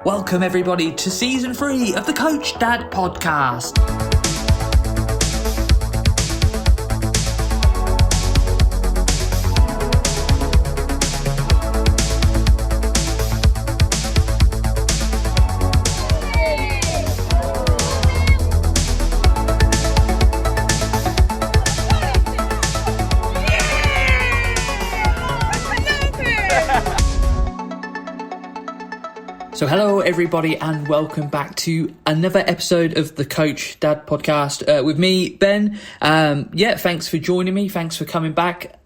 Welcome everybody to season 3 of the Coach Dad podcast. So hello everybody and welcome back to another episode of the Coach Dad podcast with me, Ben. Thanks for joining me. Thanks for coming back.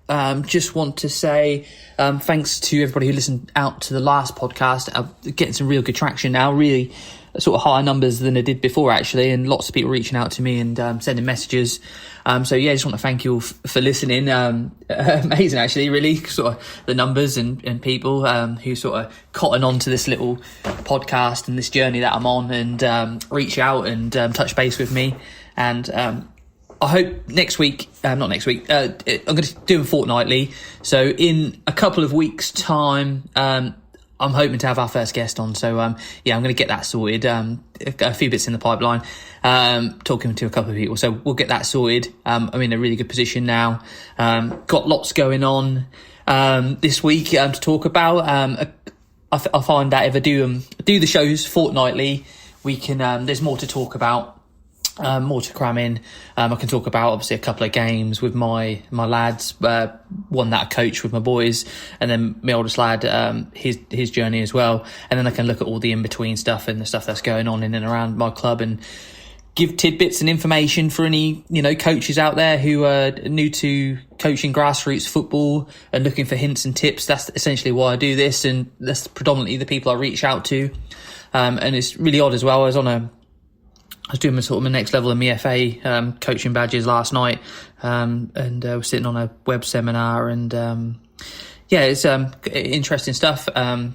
Just want to say thanks to everybody who listened out to the last podcast. I'm getting some real good traction now, really sort of higher numbers than I did before actually, and lots of people reaching out to me and sending messages. Just want to thank you all for listening. Amazing actually, really, sort of the numbers and people who sort of cotton on to this little podcast and this journey that I'm on and reach out and touch base with me. And I hope I'm going to do them fortnightly. So in a couple of weeks' time, I'm hoping to have our first guest on. So, I'm going to get that sorted. A few bits in the pipeline, talking to a couple of people. So we'll get that sorted. I'm in a really good position now. Got lots going on this week to talk about. I find that if I do the shows fortnightly, we can, there's more to talk about. More to cram in. I can talk about obviously a couple of games with my lads, one that I coach with my boys, and then my oldest lad, his journey as well. And then I can look at all the in-between stuff and the stuff that's going on in and around my club and give tidbits and information for any, coaches out there who are new to coaching grassroots football and looking for hints and tips. That's essentially why I do this, and that's predominantly the people I reach out to. And it's really odd as well. I was doing my next level of my FA coaching badges last night, and was sitting on a web seminar, and it's interesting stuff. I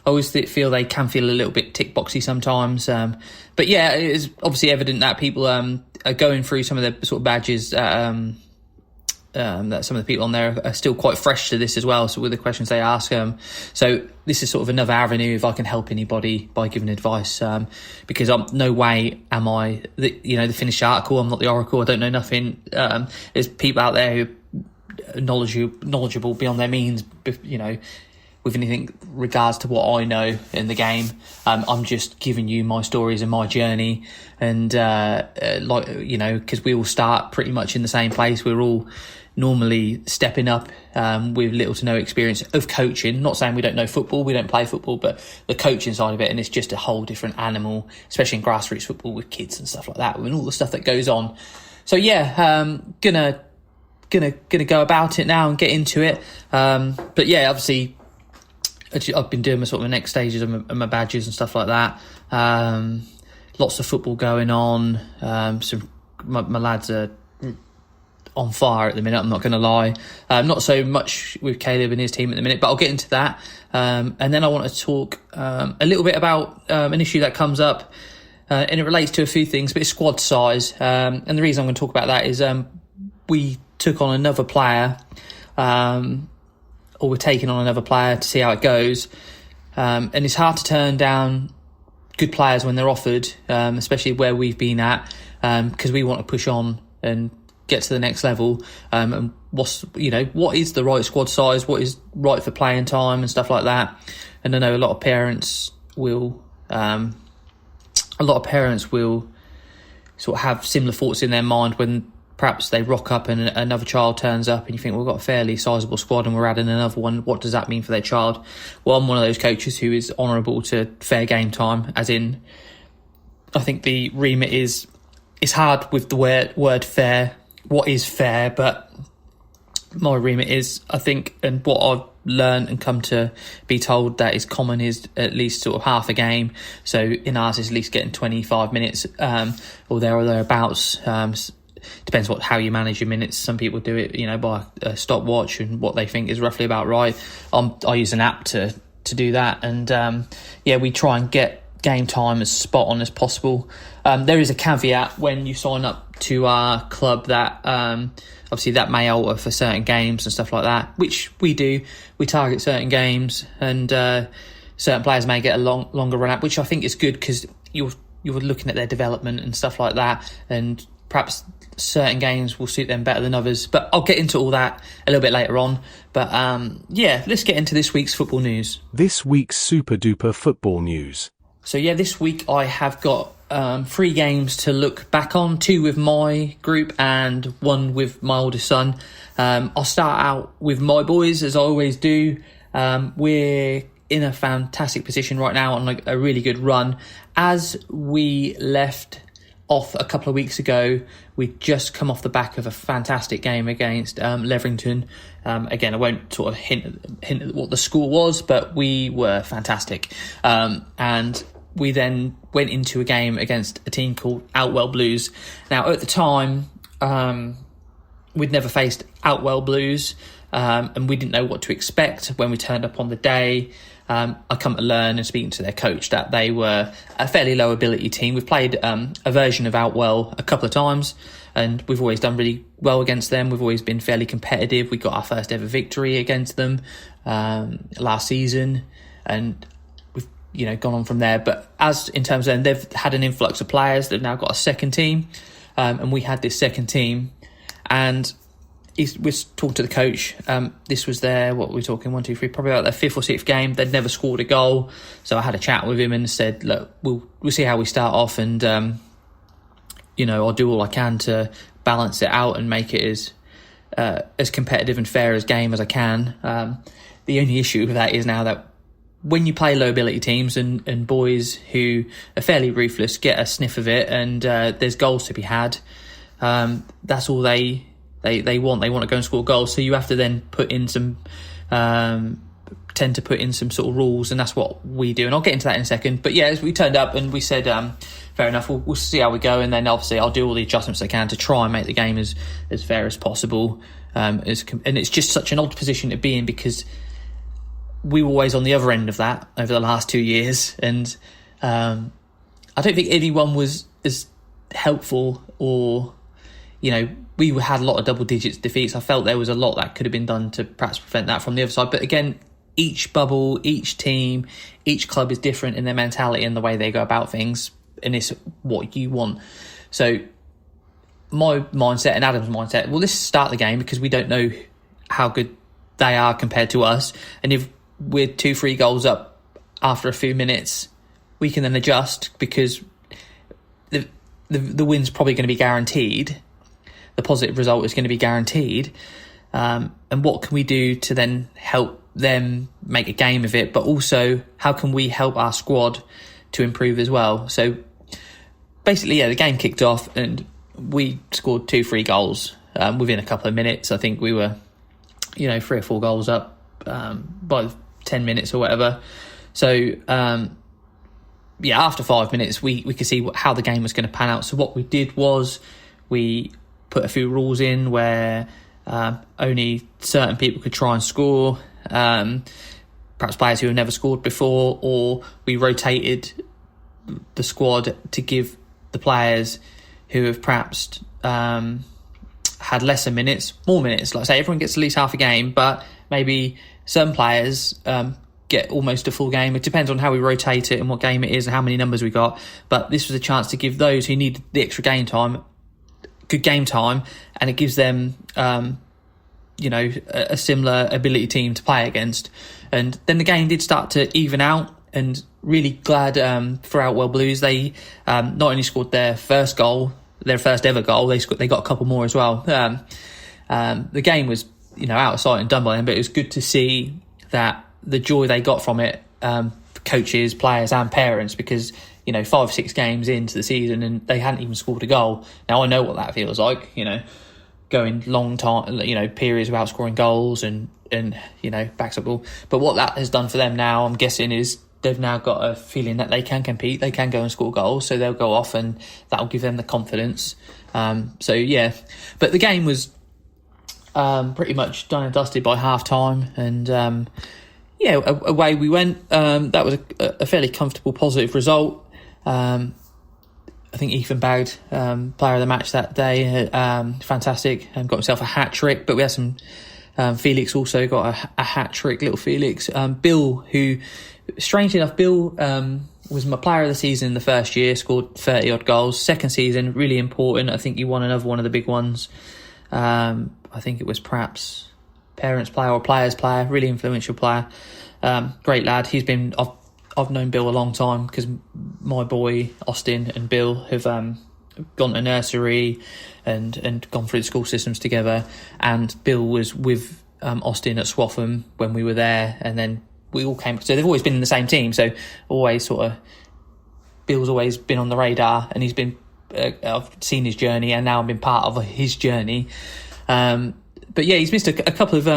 always feel they can feel a little bit tick boxy sometimes, but it's obviously evident that people are going through some of the sort of badges that some of the people on there are still quite fresh to this as well. So with the questions they ask, so this is sort of another avenue if I can help anybody by giving advice, because no way am I the finished article. I'm not the oracle. I don't know nothing. There's people out there who are knowledgeable beyond their means, with anything regards to what I know in the game. I'm just giving you my stories and my journey, and because we all start pretty much in the same place. We're all normally stepping up with little to no experience of coaching. Not saying we don't know football, we don't play football, but the coaching side of it, and it's just a whole different animal, especially in grassroots football with kids and stuff like that, and all the stuff that goes on. So gonna go about it now and get into it. Obviously I've been doing my next stages of my badges and stuff like that. Lots of football going on. My lads are on fire at the minute, I'm not going to lie. Not so much with Caleb and his team at the minute, but I'll get into that. And then I want to talk a little bit about an issue that comes up, and it relates to a few things, but it's squad size. And the reason I'm going to talk about that is we took on another player, or we're taking on another player to see how it goes. And it's hard to turn down good players when they're offered, especially where we've been at, because we want to push on and get to the next level. And what is the right squad size? What is right for playing time and stuff like that? And I know a lot of parents will sort of have similar thoughts in their mind when perhaps they rock up and another child turns up and you think, we've got a fairly sizable squad and we're adding another one. What does that mean for their child? Well, I'm one of those coaches who is honourable to fair game time, as in, I think the remit is, it's hard with the word fair. What is fair? But my remit is, I think, and what I've learned and come to be told that is common is at least sort of half a game. So in ours is at least getting 25 minutes or thereabouts. Depends how you manage your minutes. Some people do it, by a stopwatch and what they think is roughly about right. I use an app to do that, and we try and get game time as spot on as possible. There is a caveat when you sign up to our club that obviously that may alter for certain games and stuff like that, which we do. We target certain games, and certain players may get a longer run out, which I think is good because you're looking at their development and stuff like that, and perhaps certain games will suit them better than others. But I'll get into all that a little bit later on. But let's get into this week's football news. This week's super duper football news. So this week I have got 3 games to look back on, 2 with my group and 1 with my oldest son. I'll start out with my boys, as I always do. We're in a fantastic position right now on a really good run. As we left off a couple of weeks ago, we'd just come off the back of a fantastic game against Leverington. Again, I won't sort of hint at what the score was, but we were fantastic. And we then went into a game against a team called Outwell Blues. Now, at the time, we'd never faced Outwell Blues, and we didn't know what to expect when we turned up on the day. I come to learn and speaking to their coach that they were a fairly low ability team. We've played a version of Outwell a couple of times, and we've always done really well against them. We've always been fairly competitive. We got our first ever victory against them last season, and we've gone on from there. But as in terms of them, they've had an influx of players. They've now got a second team, and we had this second team, and we're talking to the coach. This was their, what were we talking, 1, 2, 3, probably about their 5th or 6th game. They'd never scored a goal. So I had a chat with him and said, look, we'll see how we start off, and I'll do all I can to balance it out and make it as competitive and fair as game as I can. The only issue with that is now that when you play low ability teams and boys who are fairly ruthless get a sniff of it, and there's goals to be had, that's all they want. They want to go and score goals. So you have to then tend to put in some sort of rules, and that's what we do. And I'll get into that in a second. But as we turned up and we said, fair enough, we'll see how we go. And then obviously I'll do all the adjustments I can to try and make the game as fair as possible. And it's just such an odd position to be in, because we were always on the other end of that over the last 2 years. And I don't think anyone was as helpful, or, we had a lot of double digits defeats. I felt there was a lot that could have been done to perhaps prevent that from the other side. But again, each bubble, each team, each club is different in their mentality and the way they go about things, and it's what you want. So my mindset and Adam's mindset, well, let's start the game, because we don't know how good they are compared to us. And if we're 2-3 goals up after a few minutes, we can then adjust, because the win's probably going to be guaranteed. The positive result is going to be guaranteed. And what can we do to then help them make a game of it? But also, how can we help our squad to improve as well? So basically, the game kicked off and we scored 2-3 goals within a couple of minutes. I think we were, 3 or 4 goals up by 10 minutes or whatever. So, after 5 minutes, we could see how the game was going to pan out. So what we did was we put a few rules in where only certain people could try and score, perhaps players who have never scored before, or we rotated the squad to give the players who have perhaps had lesser minutes more minutes. Like I say, everyone gets at least half a game, but maybe some players get almost a full game. It depends on how we rotate it and what game it is and how many numbers we got. But this was a chance to give those who needed the extra game time good game time, and it gives them a similar ability team to play against. And then the game did start to even out, and really glad for Outwell Blues. They not only scored their first ever goal, they got a couple more as well. The game was out of sight and done by them, but it was good to see that the joy they got from it, coaches, players and parents, because 5-6 games into the season and they hadn't even scored a goal. Now I know what that feels like, going long time, periods without scoring goals and backs up ball. But what that has done for them now, I'm guessing, is they've now got a feeling that they can compete, they can go and score goals, so they'll go off and that'll give them the confidence. But the game was pretty much done and dusted by half time, and away we went. That was a fairly comfortable, positive result. I think Ethan bagged player of the match that day. Fantastic, and got himself a hat trick. But we had some Felix also got a hat-trick, little Felix. Bill, who, strangely enough, Bill was my player of the season the first year, scored 30-odd goals. Second season, really important. I think he won another one of the big ones. I think it was perhaps Parents Player or Players Player, really influential player. Great lad. I've known Bill a long time because my boy Austin and Bill have gone to nursery and gone through the school systems together. And Bill was with Austin at Swaffham when we were there, and then we all came. So they've always been in the same team. So Bill's always been on the radar, and he's been. I've seen his journey, and now I've been part of his journey. But yeah, he's missed a couple of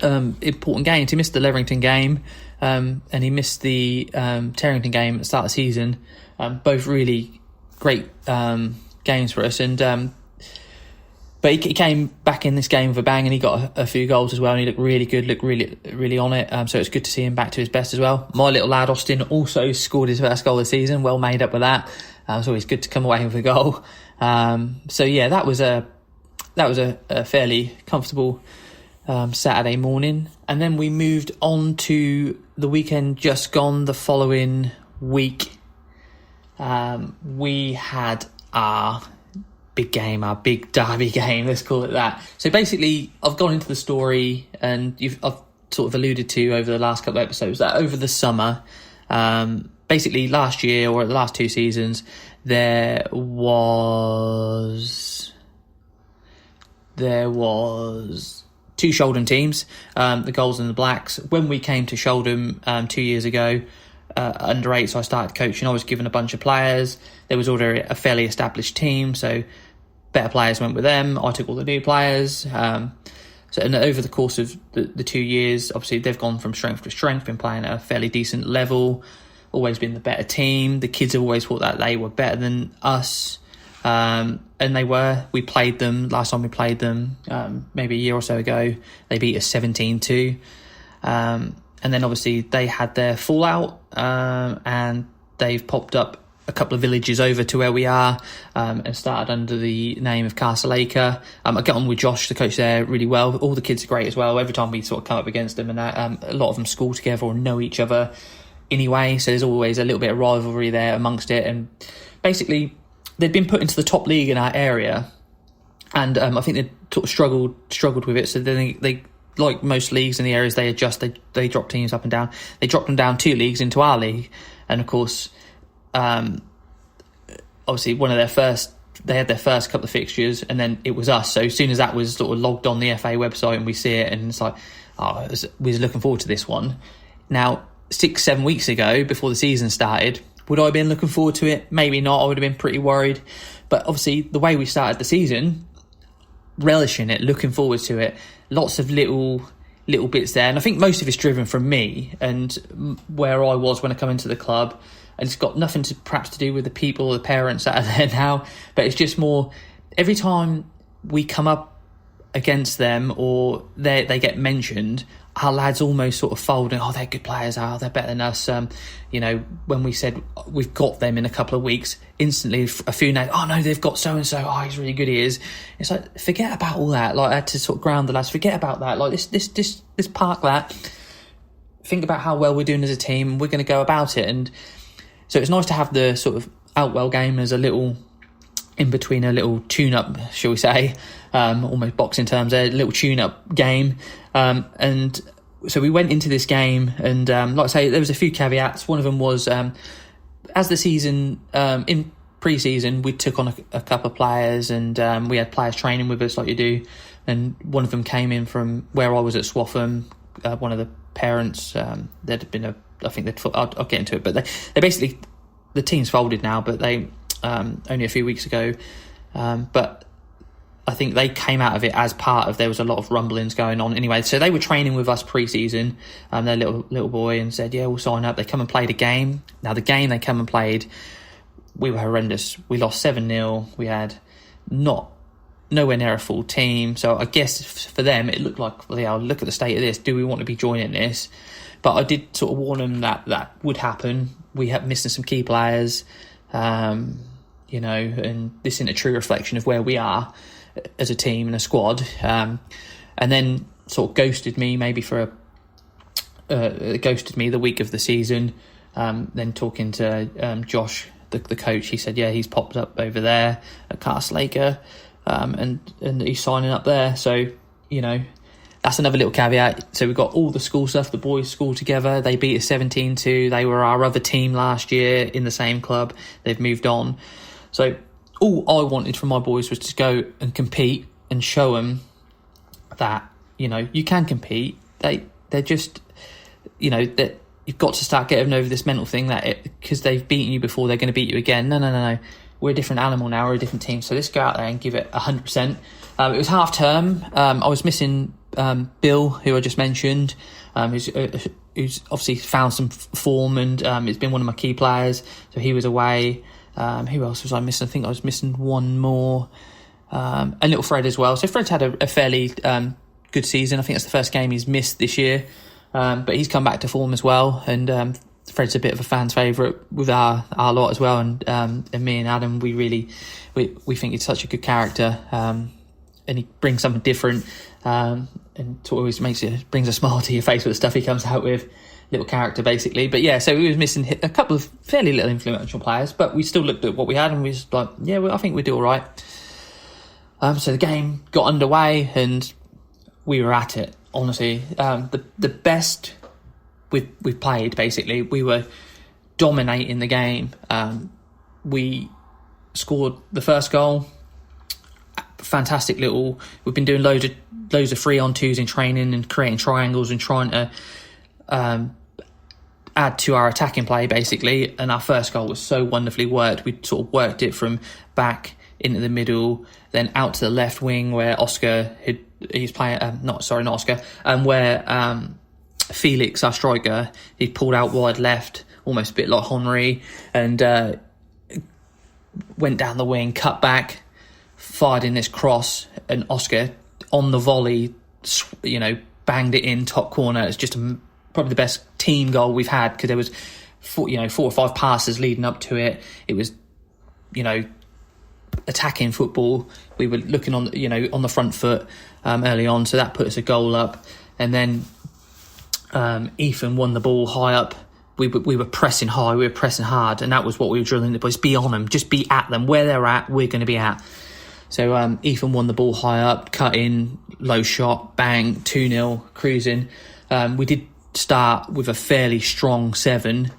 important games. He missed the Leverington game, and he missed the Terrington game at the start of the season. Both really great games for us. But he came back in this game with a bang, and he got a few goals as well, and he looked really good, looked really on it. So it's good to see him back to his best as well. My little lad Austin also scored his first goal of the season. Well made up with that. It's always good to come away with a goal. So yeah, that was a fairly comfortable Saturday morning, and then we moved on to the weekend just gone. The following week, we had our big game, our big derby game, let's call it that. So basically, I've gone into the story, and I've sort of alluded to over the last couple of episodes that over the summer, basically last year or the last two seasons, there was two Sholdham teams, the Golds and the Blacks. When we came to Sholdham 2 years ago, under 8, so I started coaching. I was given a bunch of players. There was already a fairly established team, so better players went with them. I took all the new players. And over the course of the 2 years, obviously they've gone from strength to strength, been playing at a fairly decent level, always been the better team. The kids have always thought that they were better than us. And they were. We played them. Last time we played them, maybe a year or so ago, they beat us 17-2. And then obviously they had their fallout, and they've popped up a couple of villages over to where we are, and started under the name of Castleacre. I get on with Josh, the coach there, really well. All the kids are great as well. Every time we sort of come up against them, and a lot of them school together or know each other anyway, so there's always a little bit of rivalry there amongst it. And basically, they'd been put into the top league in our area, and I think they sort of struggled with it. So then they like most leagues in the areas, they adjust. They drop teams up and down. They dropped them down 2 leagues into our league, and of course, obviously they had their first couple of fixtures, and then it was us. So as soon as that was sort of logged on the FA website and we see it, and it's like, we was looking forward to this one. Now, 6-7 weeks ago, before the season started, would I have been looking forward to it? Maybe not. I would have been pretty worried. But obviously, the way we started the season, relishing it, looking forward to it, lots of little bits there. And I think most of it's driven from me and where I was when I come into the club. And it's got nothing to perhaps to do with the people or the parents that are there now. But it's just more, every time we come up against them or they get mentioned, our lads almost sort of fold and, they're good players, they're better than us. When we said we've got them in a couple of weeks, instantly a few names, no, they've got so-and-so, he's really good, he is. It's like, forget about all that. Like, I had to sort of ground the lads, forget about that. Like, this park that. Think about how well we're doing as a team, and we're going to go about it. And so it's nice to have the sort of Outwell game as a little, in between a little tune-up, shall we say, almost boxing terms there, a little tune-up game. And so we went into this game, and like I say, there was a few caveats. One of them was, as the season, in pre-season, we took on a couple of players, and we had players training with us like you do. And one of them came in from where I was at Swaffham. One of the parents, there'd been I'll get into it, but they basically, the team's folded now, but they, only a few weeks ago, but I think they came out of it as part of, there was a lot of rumblings going on anyway. So they were training with us pre-season, their little boy, and said, we'll sign up. They come and played a game. Now, the game they come and played, we were horrendous. We lost 7-0. We had nowhere near a full team. So I guess for them, it looked like, look at the state of this. Do we want to be joining this? But I did sort of warn them that would happen. We had missing some key players, and this isn't a true reflection of where we are as a team and a squad. And and then sort of ghosted me maybe ghosted me the week of the season. Then talking to Josh, the coach, he said, yeah, he's popped up over there at Castlelaker, and he's signing up there. So, that's another little caveat. So we've got all the school stuff, the boys' school together. They beat us 17-2. They were our other team last year in the same club. They've moved on. So all I wanted from my boys was to go and compete and show them that, you can compete. They're just, that you've got to start getting over this mental thing that because they've beaten you before, they're going to beat you again. No. We're a different animal now. We're a different team. So let's go out there and give it 100%. It was half term. I was missing Bill, who I just mentioned, who's obviously found some form, and it's been one of my key players. So he was away. Who else was I missing? I think I was missing one more. And little Fred as well. So Fred's had a fairly good season. I think that's the first game he's missed this year. But he's come back to form as well. And Fred's a bit of a fan's favourite with our lot as well. And me and Adam, we think he's such a good character. And he brings something different. And it always brings a smile to your face with the stuff he comes out with. Little character, basically. But yeah, so we was missing a couple of fairly little influential players, but we still looked at what we had and we was like, yeah, well, I think we do all right. So the game got underway and we were at it, honestly. The best we've played, basically. We were dominating the game. We scored the first goal. Fantastic we've been doing loads of 3-on-2s in training and creating triangles and trying to add to our attacking play, basically. And our first goal was so wonderfully worked. We sort of worked it from back into the middle, then out to the left wing where he's playing, not Oscar, where Felix, our striker, he pulled out wide left, almost a bit like Henry, and went down the wing, cut back, fired in this cross, and Oscar on the volley, banged it in top corner. It's just probably the best team goal we've had, because there was 4 or 5 passes leading up to it. It was, attacking football. We were looking on the front foot early on, so that put us a goal up. And then Ethan won the ball high up. We were pressing high, we were pressing hard, and that was what we were drilling the boys. Be on them, just be at them. Where they're at, we're going to be at. So Ethan won the ball high up, cut in, low shot, bang, 2-0, cruising. We did start with a fairly strong 7.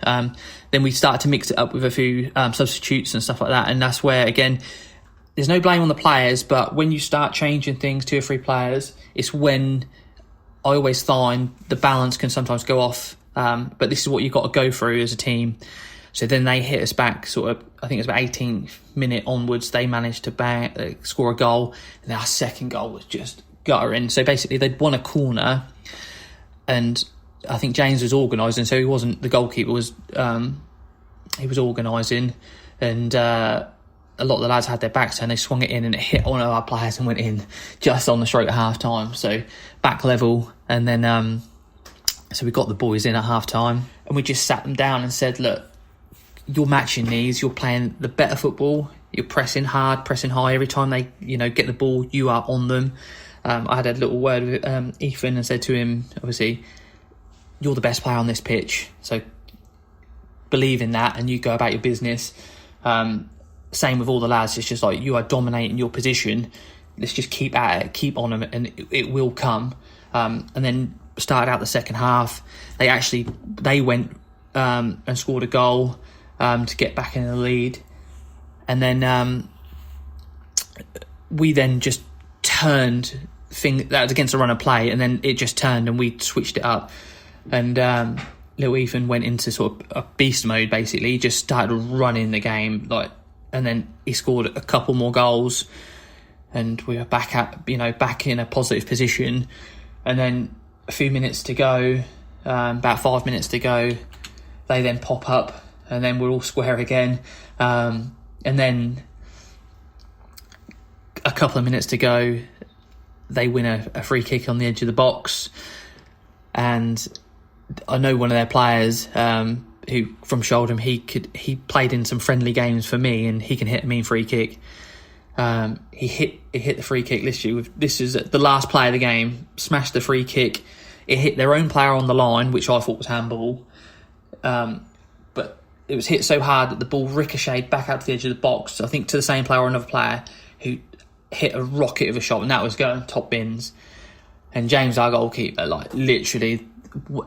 Then we started to mix it up with a few substitutes and stuff like that. And that's where, again, there's no blame on the players, but when you start changing things, 2 or 3 players, it's when I always find the balance can sometimes go off. But this is what you've got to go through as a team. So then they hit us back sort of, I think it was about 18th minute onwards, they managed to score a goal. And our second goal was just guttering. So basically they'd won a corner, and I think James was organising, so he wasn't, the goalkeeper was, he was organising, and a lot of the lads had their backs and they swung it in and it hit one of our players and went in just on the stroke at half time. So back level, and then so we got the boys in at half time and we just sat them down and said, look, you're matching these, you're playing the better football, you're pressing hard, pressing high. Every time they get the ball, you are on them. I had a little word with Ethan and said to him, obviously, you're the best player on this pitch, so believe in that and you go about your business. Same with all the lads. It's just like, you are dominating your position, let's just keep at it, keep on them, and it will come. And then started out the second half, they went and scored a goal to get back in the lead, and then we then just turned that was against a run of play, and then it just turned and we switched it up. And little Ethan went into sort of a beast mode, basically. He just started running the game, and then he scored a couple more goals, and we were back in a positive position. And then a few minutes to go, about 5 minutes to go, they then pop up, and then we're all square again. And then a couple of minutes to go, they win a free kick on the edge of the box, and I know one of their players who from Sholdham, he played in some friendly games for me, and he can hit a mean free kick. He hit the free kick literally. This is the last play of the game. Smashed the free kick. It hit their own player on the line, which I thought was handball. But it was hit so hard that the ball ricocheted back out to the edge of the box. I think to the same player or another player who hit a rocket of a shot, and that was going top bins. And James, our goalkeeper, like literally,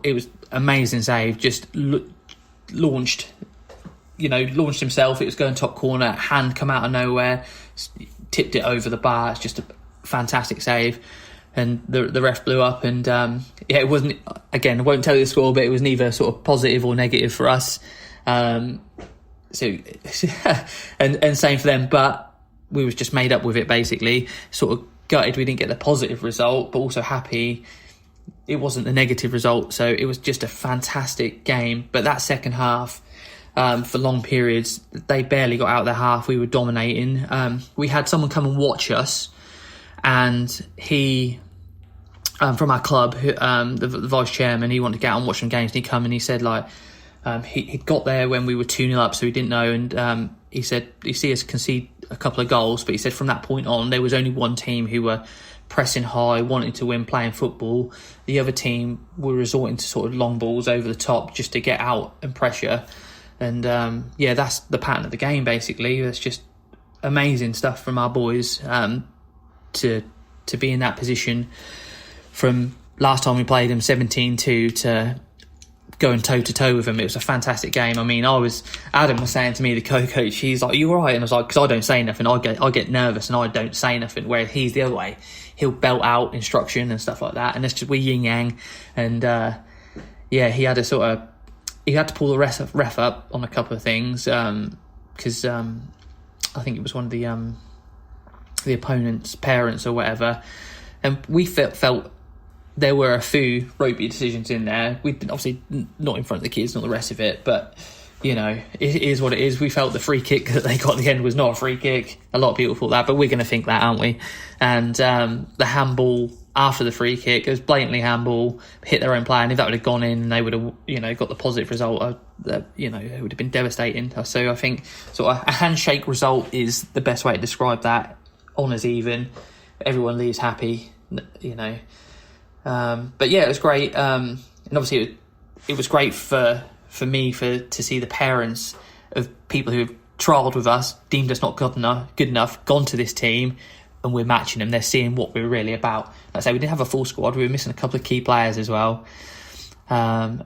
it was amazing save. Just launched himself. It was going top corner. Hand come out of nowhere, tipped it over the bar. It's just a fantastic save. And the ref blew up, and it wasn't. Again, I won't tell you the score, but it was neither sort of positive or negative for us. And same for them. But we was just made up with it basically. Sort of gutted we didn't get the positive result, but also happy it wasn't the negative result. So it was just a fantastic game. But that second half, for long periods, they barely got out their half. We were dominating. We had someone come and watch us, and he, from our club, the vice chairman, he wanted to get out and watch some games. And he come and he said he got there when we were 2-0 up, so he didn't know. And he said he see us concede a couple of goals, but he said from that point on there was only one team who were pressing high, wanting to win, playing football. The other team were resorting to sort of long balls over the top just to get out and pressure. And that's the pattern of the game basically. It's just amazing stuff from our boys to be in that position from last time we played them 17-2 to going toe-to-toe with them. It was a fantastic game. I mean, Adam was saying to me, the co-coach, he's like, "Are you all right?" And I was like, because I don't say nothing, I get nervous and I don't say nothing, where he's the other way. He'll belt out instruction and stuff like that, and it's just we yin-yang. And he had to pull the ref up on a couple of things, because I think it was one of the opponent's parents or whatever, and we felt there were a few ropey decisions in there. We'd been obviously not in front of the kids, not the rest of it, but it is what it is. We felt the free kick that they got at the end was not a free kick. A lot of people thought that, but we're going to think that, aren't we? And the handball after the free kick, it was blatantly handball, hit their own player, and if that would have gone in, they would have got the positive result. It would have been devastating. So I think sort of a handshake result is the best way to describe that. Honours even, everyone leaves happy. But yeah, it was great. And obviously it was great for me to see the parents of people who have trialled with us, deemed us not good enough, gone to this team, and we're matching them. They're seeing what we're really about. Like I say, we didn't have a full squad. We were missing a couple of key players as well. It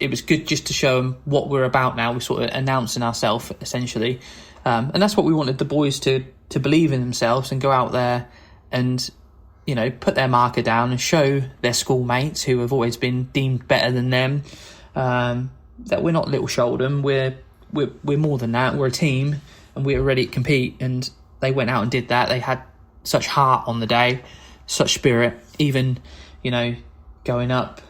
was good just to show them what we're about now. We're sort of announcing ourselves essentially. And that's what we wanted the boys to believe in themselves and go out there and put their marker down and show their schoolmates who have always been deemed better than them, that we're not little shoulden. We're more than that. We're a team, and we're ready to compete. And they went out and did that. They had such heart on the day, such spirit. Even going up,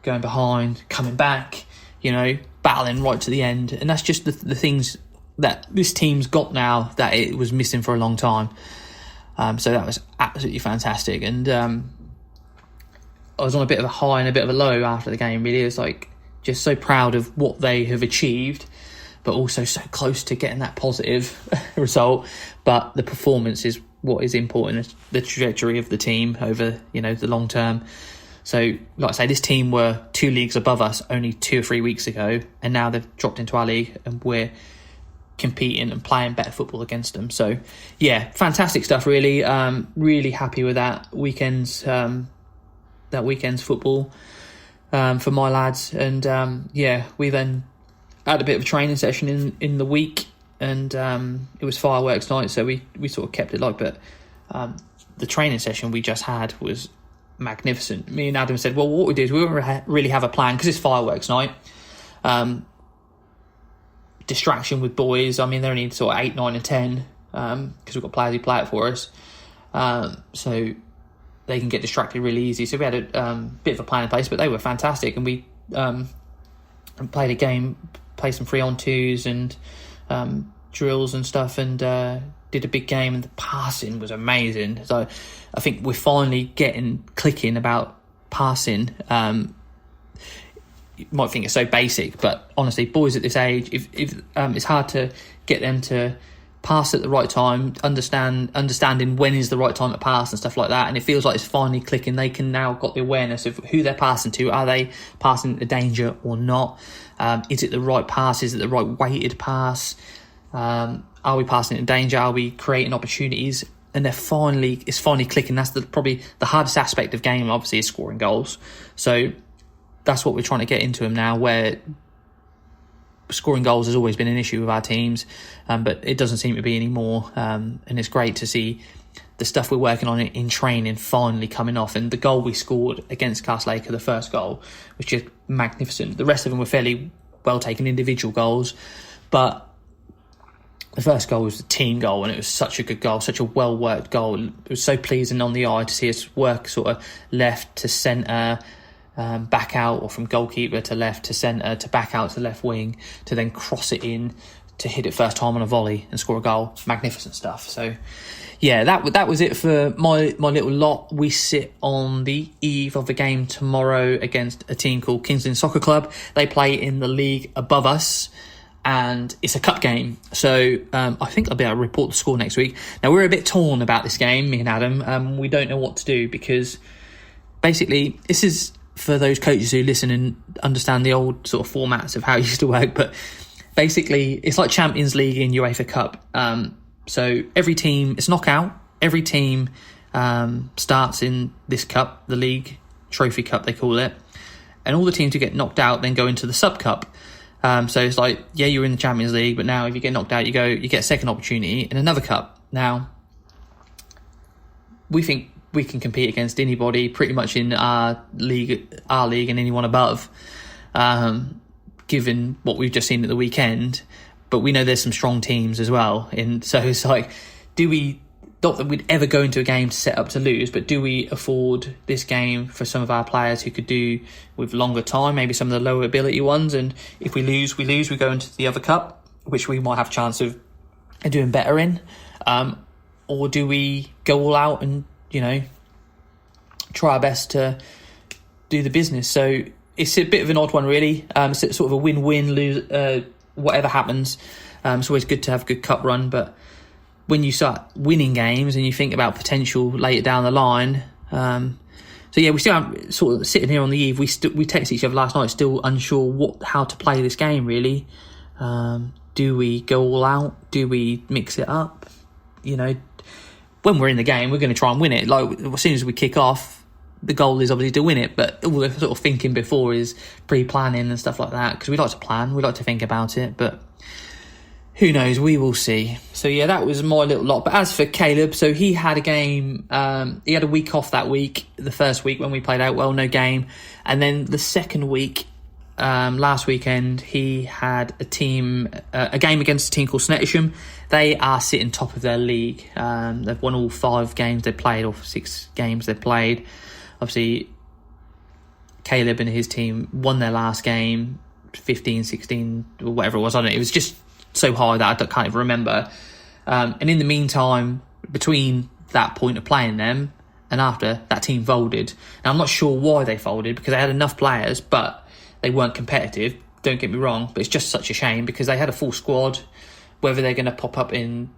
going behind, coming back. Battling right to the end. And that's just the things that this team's got now that it was missing for a long time. So that was absolutely fantastic. And I was on a bit of a high and a bit of a low after the game, really. It was like just so proud of what they have achieved, but also so close to getting that positive result. But the performance is what is important, the trajectory of the team over, the long term. So, like I say, this team were 2 leagues above us only 2 or 3 weeks ago, and now they've dropped into our league, and we're competing and playing better football against them. So yeah, fantastic stuff really. Really happy with that weekend's football for my lads. And we then had a bit of a training session in the week, and it was fireworks night, so we sort of kept it light. But the training session we just had was magnificent. Me and Adam said, well, what we did is we don't really have a plan because it's fireworks night. Distraction with boys. I mean, they're only sort of 8, 9 and 10 because we've got players who play it for us, so they can get distracted really easy. So we had a bit of a plan in place, but they were fantastic, and we played a game, played some 3-on-2s and drills and stuff, and did a big game, and the passing was amazing. So I think we're finally clicking about passing. You might think it's so basic, but honestly, boys at this age, if it's hard to get them to pass at the right time, understanding when is the right time to pass and stuff like that. And it feels like it's finally clicking. They can now got the awareness of who they're passing to. Are they passing into danger or not? Is it the right pass? Is it the right weighted pass? Are we passing into danger? Are we creating opportunities? And it's finally clicking. That's probably the hardest aspect of game, obviously, is scoring goals. So that's what we're trying to get into them now, where scoring goals has always been an issue with our teams, but it doesn't seem to be anymore. And it's great to see the stuff we're working on in training finally coming off. And the goal we scored against Castlelaker, the first goal, was just magnificent. The rest of them were fairly well taken individual goals, but the first goal was a team goal, and it was such a good goal, such a well-worked goal. It was so pleasing on the eye to see us work sort of left to centre, back out, or from goalkeeper to left to centre to back out to left wing, to then cross it in to hit it first time on a volley and score a goal. Magnificent stuff. So yeah, that was it for my little lot. We sit on the eve of the game tomorrow against a team called Kingsland Soccer Club. They play in the league above us, and it's a cup game. So I think I'll be able to report the score next week. Now, we're a bit torn about this game, me and Adam. We don't know what to do, because basically this is for those coaches who listen and understand the old sort of formats of how it used to work. But basically, it's like Champions League in UEFA Cup. So every team, it's knockout. Every team starts in this cup, the league trophy cup they call it. And all the teams who get knocked out then go into the sub cup. So it's like, yeah, you're in the Champions League, but now if you get knocked out, you get a second opportunity in another cup. Now, we think we can compete against anybody pretty much in our league and anyone above, given what we've just seen at the weekend. But we know there's some strong teams as well. And so it's like, not that we'd ever go into a game set up to lose, but do we afford this game for some of our players who could do with longer time, maybe some of the lower ability ones? And if we lose, we go into the other cup, which we might have a chance of doing better in. Or do we go all out and, try our best to do the business? So it's a bit of an odd one, really. It's sort of a win-win, lose, whatever happens. It's always good to have a good cup run, but when you start winning games and you think about potential later down the line. So yeah, we still sort of sitting here on the eve. We texted each other last night, still unsure how to play this game, really. Do we go all out? Do we mix it up? When we're in the game, we're going to try and win it. Like, as soon as we kick off, the goal is obviously to win it, but all the sort of thinking before is pre-planning and stuff like that, because we like to plan, we like to think about it, but who knows, we will see. So yeah, that was my little lot. But as for Caleb, so he had a game, he had a week off that week. The first week when we played out well, no game. And then the second week, last weekend, he had a game against a team called Snettisham. They are sitting top of their league. They've won all 5 games they played, or 6 games they played. Obviously, Caleb and his team won their last game, 15-16, or whatever it was. I don't know. It was just so high that I can't even remember. And in the meantime, between that point of playing them and after, that team folded. Now, I'm not sure why they folded, because they had enough players, but they weren't competitive. Don't get me wrong, but it's just such a shame, because they had a full squad. Whether they're going to pop up in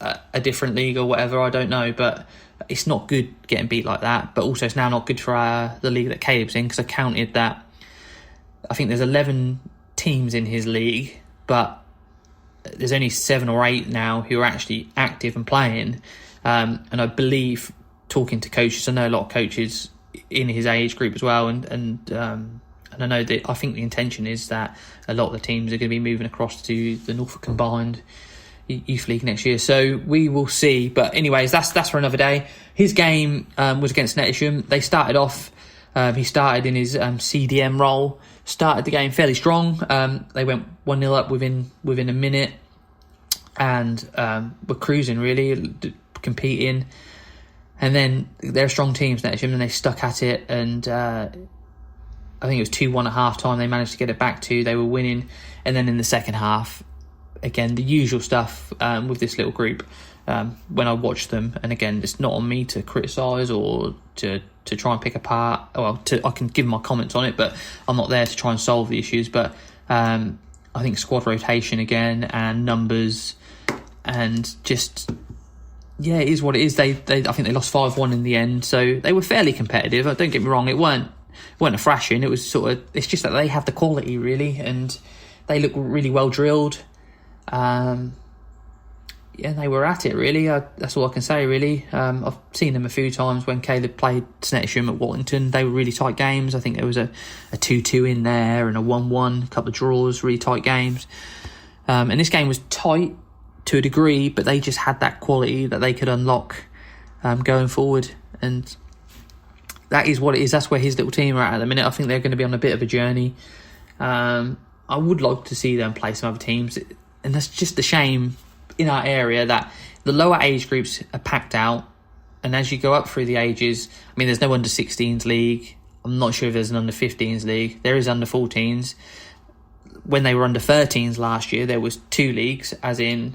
a different league or whatever, I don't know, but it's not good getting beat like that. But also, it's now not good for the league that Caleb's in, because I counted that I think there's 11 teams in his league, but there's only 7 or 8 now who are actually active and playing. And I believe, talking to coaches, I know a lot of coaches in his age group as well, and I know that I think the intention is that a lot of the teams are going to be moving across to the Norfolk Combined Youth League next year. So we will see. But anyways, that's for another day. His game was against Nettisham. They started off, he started in his CDM role, started the game fairly strong. They went 1-0 up within a minute, and were cruising, really, competing. And then they're a strong team, Nettisham, and they stuck at it, and I think it was 2-1 at half time. They managed to get it back to. They were winning. And then in the second half, again, the usual stuff with this little group. When I watched them, and again, it's not on me to criticise or to try and pick apart. Well, I can give my comments on it, but I'm not there to try and solve the issues. But I think squad rotation again, and numbers, and just, yeah, it is what it is. I think they lost 5-1 in the end, so they were fairly competitive. Don't get me wrong, it weren't a thrashing. It was it's just that they have the quality, really, and they look really well drilled. Yeah, they were at it, really. That's all I can say, really. I've seen them a few times when Caleb played Snettisham at Wallington. They were really tight games. I think there was a 2-2 in there and a 1-1, a couple of draws, really tight games. And this game was tight to a degree, but they just had that quality that they could unlock going forward. And that is what it is. That's where his little team are at the minute. I think they're going to be on a bit of a journey. I would like to see them play some other teams. And that's just a shame in our area that the lower age groups are packed out, and as you go up through the ages, I mean, there's no under 16s league. I'm not sure if there's an under 15s league. There is under 14s. When they were under 13s last year, there was 2 leagues, as in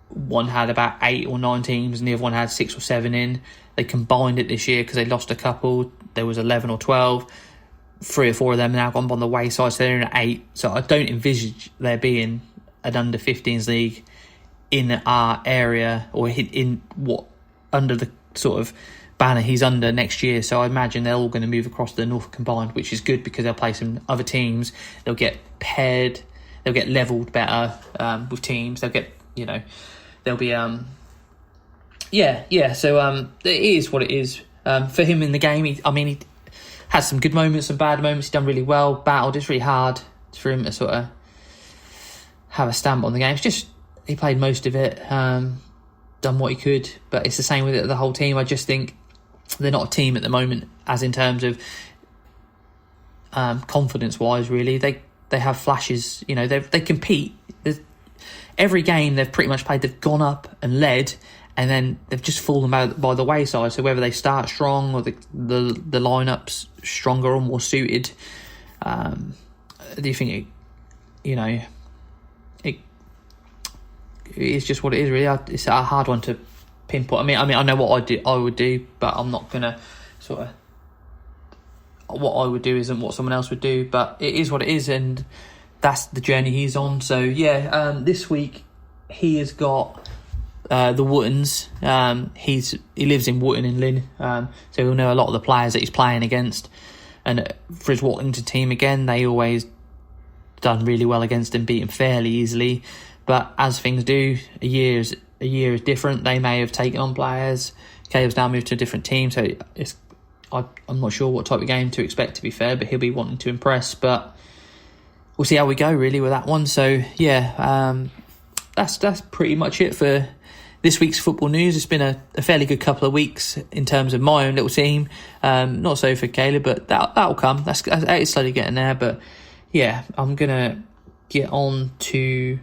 one had about 8 or 9 teams and the other one had 6 or 7 in. They combined it this year because they lost a couple. There was 11 or 12. 3 or 4 of them now gone by the wayside, so they're in at 8. So I don't envisage there being an under 15s league in our area, or in what under the sort of banner he's under next year. So I imagine they're all going to move across to the North Combined, which is good because they'll play some other teams. They'll get paired, they'll get levelled better with teams. They'll get, they'll be So it is what it is for him in the game. He had some good moments, some bad moments. He's done really well, battled. It's really hard for him to sort of have a stamp on the game. It's just he played most of it, done what he could, but it's the same with the whole team. I just think they're not a team at the moment, as in terms of confidence-wise, really. They have flashes, they compete. Every game they've pretty much played, they've gone up and led, and then they've just fallen by the wayside. So whether they start strong or the lineup's stronger or more suited, do you think it's just what it is, really? It's a hard one to pinpoint. I know what I would do, but I'm not gonna sort of. What I would do isn't what someone else would do, but it is what it is, and that's the journey he's on. So yeah, this week he has got the Wootons. He lives in Wooton in Lynn, so he'll know a lot of the players that he's playing against. And for his Wallington team, again, they always done really well against him, beat him fairly easily. But as things do, a year is different. They may have taken on players. Caleb's now moved to a different team, so I'm not sure what type of game to expect, to be fair, but he'll be wanting to impress. But we'll see how we go, really, with that one. So yeah, that's pretty much it for this week's football news. It's been a fairly good couple of weeks in terms of my own little team. Not so for Caleb, but that'll come. It's slowly getting there. But yeah, I'm gonna get on to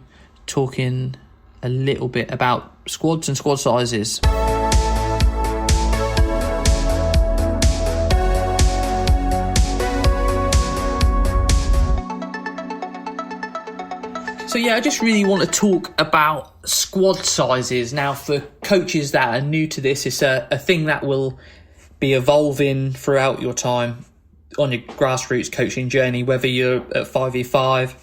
talking a little bit about squads and squad sizes. So yeah, I just really want to talk about squad sizes. Now, for coaches that are new to this, it's a thing that will be evolving throughout your time on your grassroots coaching journey, whether you're at 5v5,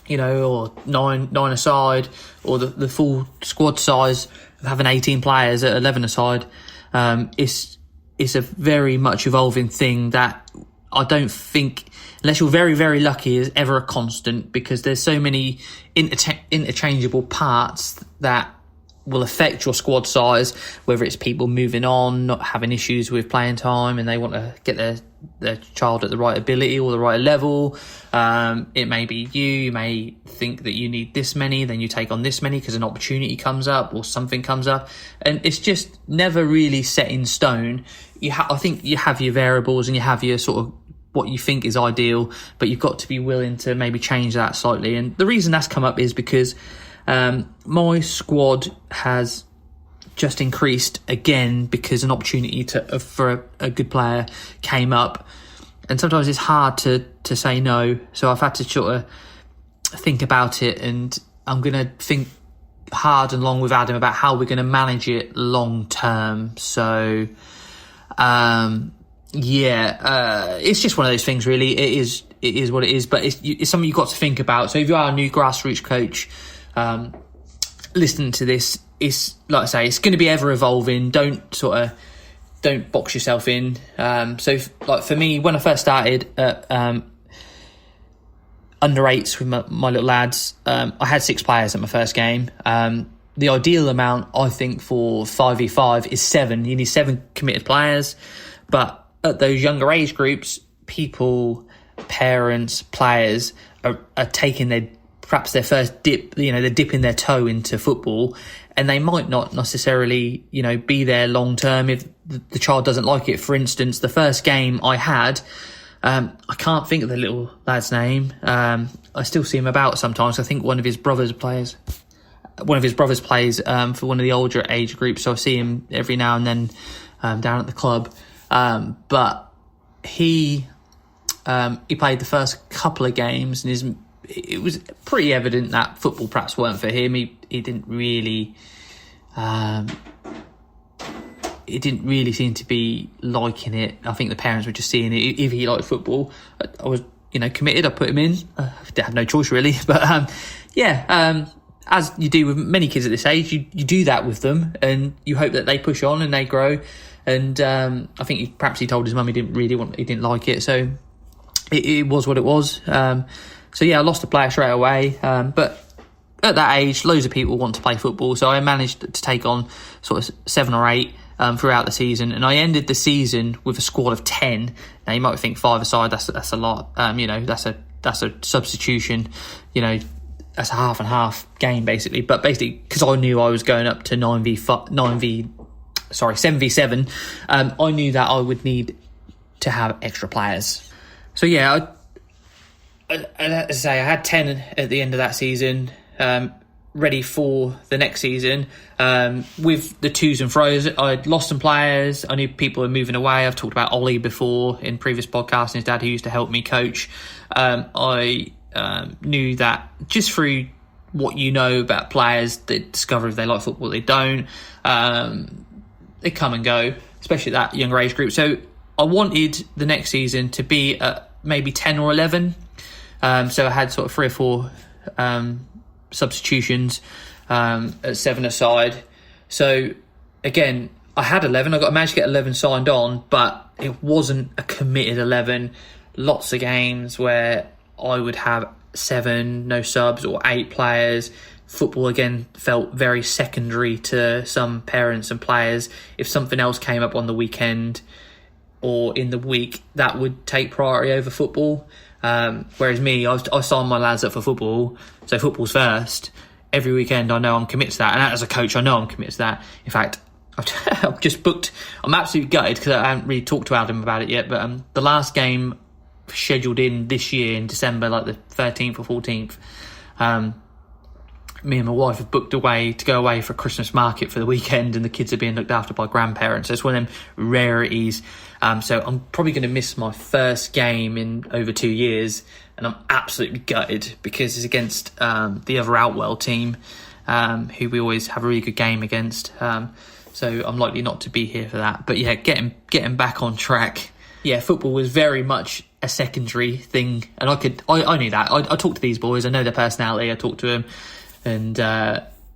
or nine-a-side, or the full squad size of having 18 players at 11-a-side. It's a very much evolving thing that I don't think, unless you're very, very lucky, is ever a constant, because there's so many interchangeable parts that will affect your squad size, whether it's people moving on, not having issues with playing time, and they want to get their child at the right ability or the right level. It may be you may think that you need this many, then you take on this many because an opportunity comes up or something comes up, and it's just never really set in stone. I think you have your variables and you have your sort of what you think is ideal, but you've got to be willing to maybe change that slightly. And the reason that's come up is because my squad has just increased again because an opportunity for a good player came up, and sometimes it's hard to say no. So I've had to sort of think about it, and I'm going to think hard and long with Adam about how we're going to manage it long term. So it's just one of those things, really. It is what it is, but it's something you've got to think about. So if you are a new grassroots coach, listening to this, is like I say, it's going to be ever evolving. Don't box yourself in. Like for me, when I first started at under 8s with my little lads, I had 6 players at my first game. The ideal amount, I think, for 5v5 is 7. You need 7 committed players. But at those younger age groups, people, parents, players are taking perhaps their first dip, they're dipping their toe into football, and they might not necessarily, be there long term if the child doesn't like it. For instance, the first game I had, I can't think of the little lad's name. I still see him about sometimes. I think one of his brothers plays for one of the older age groups, so I see him every now and then down at the club. But he played the first couple of games, and it was pretty evident that football perhaps weren't for him. He didn't really seem to be liking it. I think the parents were just seeing it. If he liked football, I was committed. I put him in. I had no choice really. But as you do with many kids at this age, you do that with them, and you hope that they push on and they grow. And I think perhaps he told his mum he didn't like it, so it was what it was. So yeah, I lost a player straight away. But at that age, loads of people want to play football, so I managed to take on sort of 7 or 8 throughout the season, and I ended the season with a squad of 10. Now you might think 5 aside, that's a lot. That's a substitution. That's a half and half game basically. But basically, because I knew I was going up to 7v7, I knew that I would need to have extra players. So yeah, as I say, I had 10 at the end of that season, ready for the next season. With the twos and throws, I'd lost some players. I knew people were moving away. I've talked about Ollie before in previous podcasts, and his dad who used to help me coach. I knew that just through what you know about players, they discover if they like football, they don't. They come and go, especially at that younger age group. So I wanted the next season to be at maybe 10 or 11. So I had sort of 3 or 4 substitutions at 7 aside. So again, I had 11. I managed to get 11 signed on, but it wasn't a committed 11. Lots of games where I would have 7 no subs or 8 players. Football again felt very secondary to some parents and players. If something else came up on the weekend or in the week, that would take priority over football. Whereas me, I signed my lads up for football, so football's first. Every weekend I know I'm committed to that, and as a coach I know I'm committed to that. In fact, I've just booked, I'm absolutely gutted because I haven't really talked to Adam about it yet, but the last game scheduled in this year in December, like the 13th or 14th, me and my wife have booked away to go away for a Christmas market for the weekend, and the kids are being looked after by grandparents. So it's one of them rarities. So I'm probably going to miss my first game in over 2 years, and I'm absolutely gutted because it's against the other Outwell team, who we always have a really good game against. So I'm likely not to be here for that. But yeah, getting back on track. Yeah, football was very much a secondary thing, and I knew that. I talked to these boys. I know their personality. I talked to them. And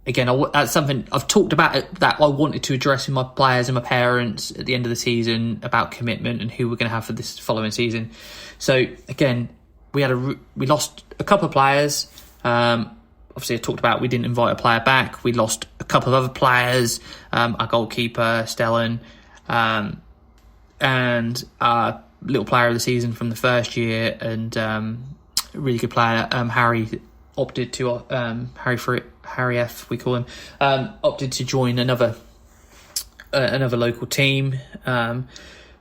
again, that's something I've talked about that I wanted to address with my players and my parents at the end of the season about commitment and who we're going to have for this following season. So again, we lost a couple of players. Obviously, I talked about we didn't invite a player back. We lost a couple of other players, our goalkeeper Stellan, and our little player of the season from the first year, and a really good player, Harry. Opted to Harry F, we call him, opted to join another local team. So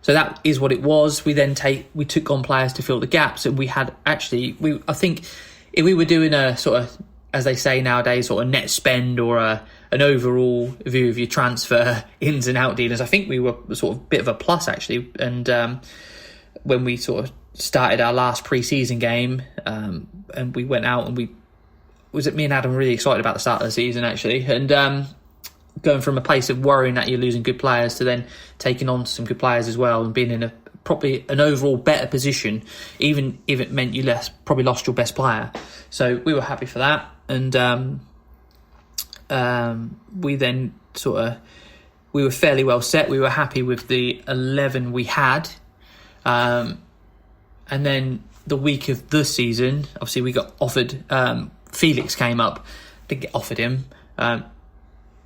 that is what it was. We took on players to fill the gaps, and we had I think if we were doing a sort of, as they say nowadays, sort of net spend or an overall view of your transfer ins and out dealers, I think we were sort of a bit of a plus actually. And when we sort of started our last pre-season game, and we went out and me and Adam were really excited about the start of the season actually, and going from a place of worrying that you're losing good players to then taking on some good players as well and being in probably an overall better position, even if it meant you probably lost your best player. So we were happy for that, and we then we were fairly well set. We were happy with the 11 we had. And then the week of the season, obviously we got offered, Felix came up, didn't get offered him.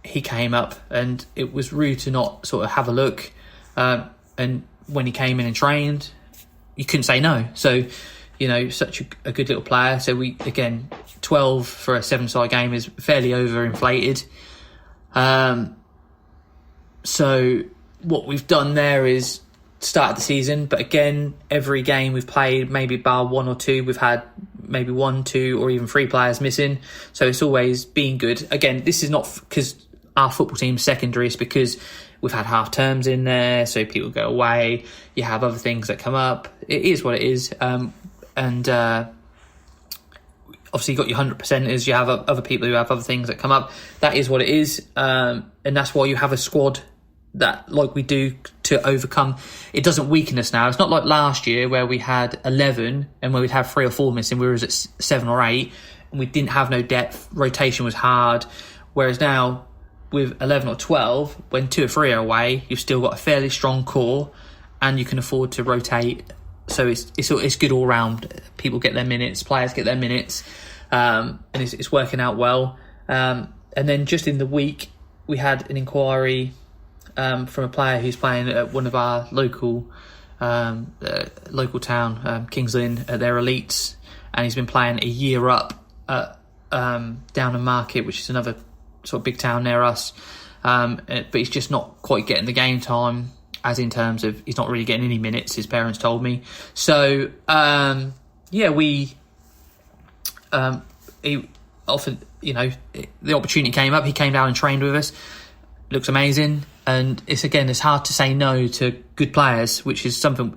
He came up, and it was rude to not sort of have a look. And when he came in and trained, you couldn't say no. So, such a good little player. So 12 for a 7-side game is fairly overinflated. So what we've done there is started the season, but again, every game we've played, maybe bar 1 or 2, we've had maybe 1, 2, or even 3 players missing. So it's always been good. Again, this is not because our football team's secondary. It's because we've had half terms in there, so people go away. You have other things that come up. It is what it is. And obviously you've got your 100%ers. You have other people who have other things that come up. That is what it is. And that's why you have a squad that, like we do, to overcome. It doesn't weaken us now. It's not like last year where we had 11 and where we'd have 3 or 4 missing. We were at 7 or 8 and we didn't have no depth. Rotation was hard. Whereas now, with 11 or 12, when 2 or 3 are away, you've still got a fairly strong core and you can afford to rotate. So it's good all round. People get their minutes, players get their minutes, and it's working out well. And then just in the week, we had an inquiry from a player who's playing at one of our local town, Kings Lynn, at their elites, and he's been playing a year up at Downham Market, which is another sort of big town near us, but he's just not quite getting the game time, as in terms of he's not really getting any minutes, his parents told me. So he offered, the opportunity came up, he came down and trained with us. Looks amazing, and it's hard to say no to good players, which is something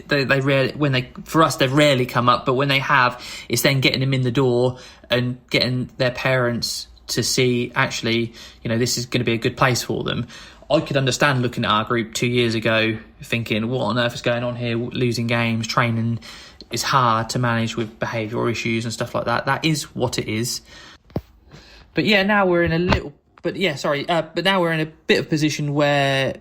they rarely, for us, they've rarely come up, but when they have, it's then getting them in the door and getting their parents to see, actually, this is going to be a good place for them. I could understand looking at our group 2 years ago thinking, what on earth is going on here? Losing games, training is hard to manage with behavioural issues and stuff like that. That is what it is. But now we're in now we're in a bit of position where